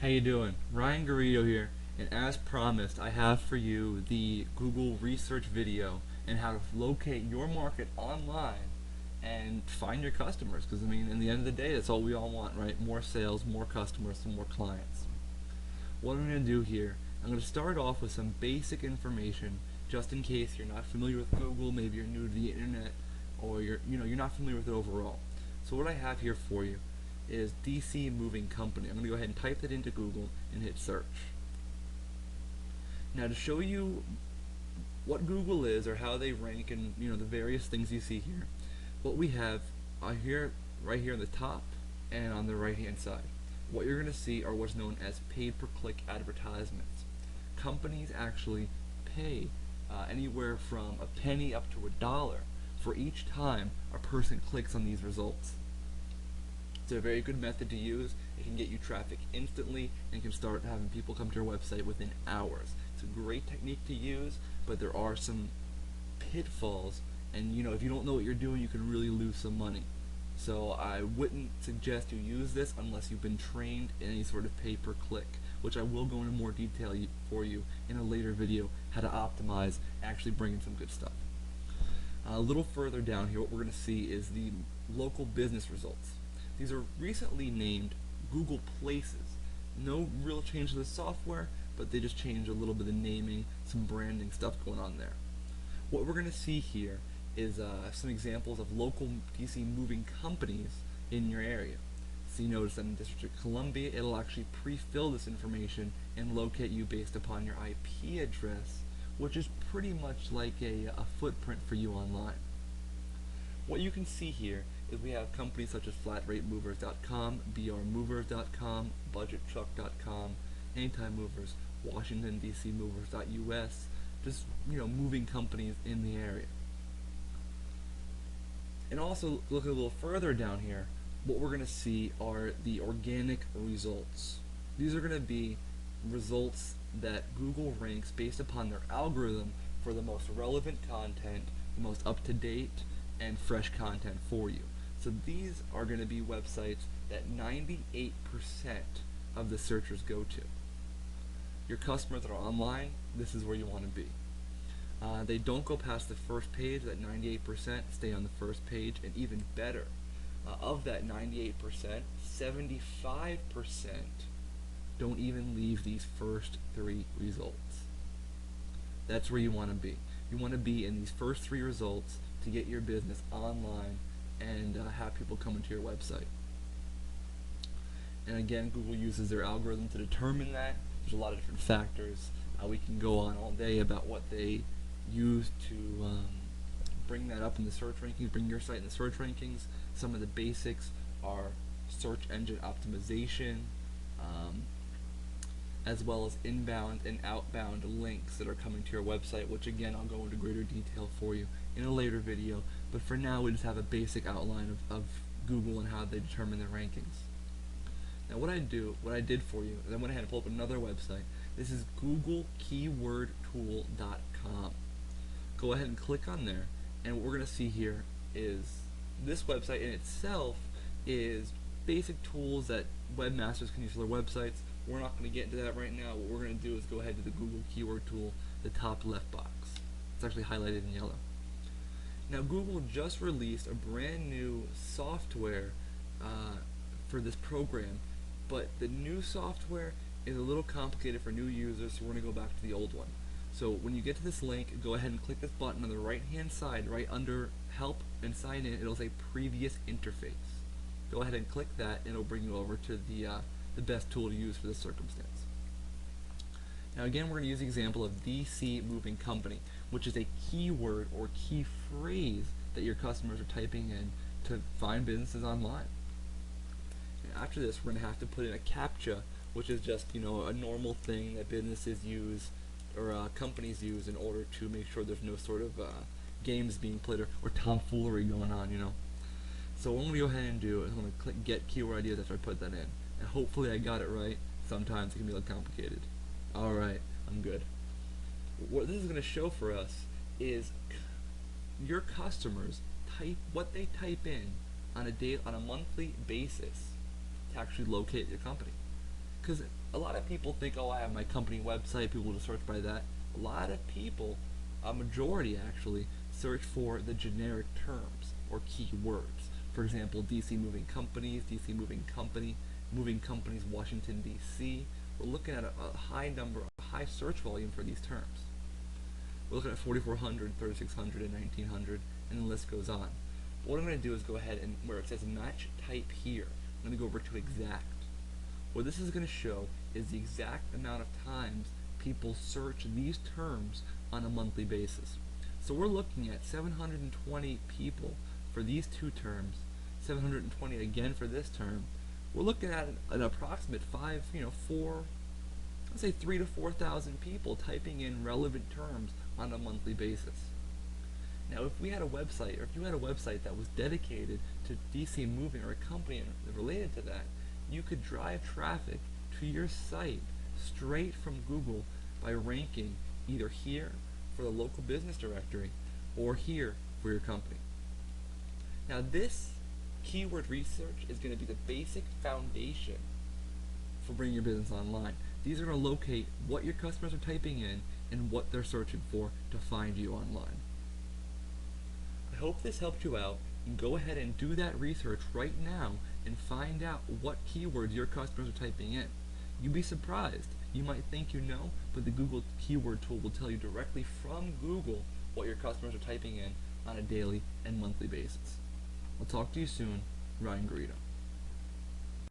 How you doing? Ryan Garrido here, and as promised, I have for you the Google research video and how to locate your market online and find your customers. Because I mean, in the end of the day, that's all we all want, right? More sales, more customers, and more clients. What I'm going to do here, I'm going to start off with some basic information, just in case you're not familiar with Google. Maybe you're new to the internet, or you're not familiar with it overall. So what I have here for you is DC Moving Company. I'm going to go ahead and type that into Google and hit search. Now to show you what Google is or how they rank and the various things you see here, what we have here right here on the top and on the right hand side, what you're going to see are what's known as paid per click advertisements. Companies actually pay anywhere from a penny up to $1 for each time a person clicks on these results. It's a very good method to use. It can get you traffic instantly and can start having people come to your website within hours. It's a great technique to use, but there are some pitfalls, and if you don't know what you're doing, you can really lose some money. So I wouldn't suggest you use this unless you've been trained in any sort of pay per click, which I will go into more detail for you in a later video, how to optimize, actually bring in some good stuff. A little further down here, what we're going to see is the local business results. These are recently named Google Places. No real change to the software, but they just change a little bit of naming, some branding stuff going on there. What we're going to see here is some examples of local DC moving companies in your area. So you notice that in District of Columbia, it'll actually pre-fill this information and locate you based upon your IP address, which is pretty much like a footprint for you online. What you can see here is we have companies such as FlatRateMovers.com, BRMovers.com, BudgetTruck.com, Anytime Movers, Washington DC Movers.us, just moving companies in the area. And also look a little further down here, what we're going to see are the organic results. These are going to be results that Google ranks based upon their algorithm for the most relevant content, the most up-to-date and fresh content for you. So these are going to be websites that 98% of the searchers go to. Your customers that are online, this is where you want to be. They don't go past the first page. That 98% stay on the first page, and even better, of that 98%, 75% don't even leave these first 3 results. That's where you want to be. You want to be in these first 3 results to get your business online and have people come into your website. And again, Google uses their algorithm to determine that. There's a lot of different factors. We can go on all day about what they use to bring that up in the search rankings, bring your site in the search rankings. Some of the basics are search engine optimization, as well as inbound and outbound links that are coming to your website, which again I'll go into greater detail for you in a later video, but for now we just have a basic outline of Google and how they determine their rankings. Now what I did for you is I went ahead and pulled up another website. This is googlekeywordtool.com. Go ahead and click on there, and what we're going to see here is this website in itself is basic tools that webmasters can use for their websites. We're not going to get into that right now. What we're going to do is go ahead to the Google Keyword Tool, the top left box. It's actually highlighted in yellow. Now Google just released a brand new software for this program, but the new software is a little complicated for new users, so we're going to go back to the old one. So when you get to this link, go ahead and click this button on the right hand side, right under Help and Sign In. It'll say Previous Interface. Go ahead and click that, and it'll bring you over to the best tool to use for this circumstance. Now again, we're going to use the example of DC Moving Company, which is a keyword or key phrase that your customers are typing in to find businesses online. And after this, we're going to have to put in a CAPTCHA, which is just a normal thing that businesses use or companies use in order to make sure there's no sort of games being played or tomfoolery going on. So what I'm going to go ahead and do is I'm going to click Get Keyword Ideas after I put that in. And hopefully I got it right. Sometimes it can be a little complicated. Alright, I'm good. What this is going to show for us is your customers type what they type in on a monthly basis to actually locate your company. Because a lot of people think, oh, I have my company website, people just search by that. A lot of people, a majority actually, search for the generic terms or keywords. For example, DC Moving Companies, DC Moving Company, Moving Companies Washington, DC. We're looking at a high number, a high search volume for these terms. We're looking at 4400, 3600, and 1900, and the list goes on. What I'm going to do is go ahead and where it says match type here, I'm going to go over to exact. What this is going to show is the exact amount of times people search these terms on a monthly basis. So we're looking at 720 people for these two terms, 720 again for this term. We're looking at an approximate let's say 3 to 4,000 people typing in relevant terms on a monthly basis. Now, if we had a website, or if you had a website that was dedicated to DC Moving or a company related to that, you could drive traffic to your site straight from Google by ranking either here for the local business directory or here for your company. Now, this keyword research is going to be the basic foundation for bringing your business online. These are going to locate what your customers are typing in and what they're searching for to find you online. I hope this helped you out, and go ahead and do that research right now and find out what keywords your customers are typing in. You'd be surprised. You might think you know, but the Google Keyword Tool will tell you directly from Google what your customers are typing in on a daily and monthly basis. I'll talk to you soon. Ryan Garrido.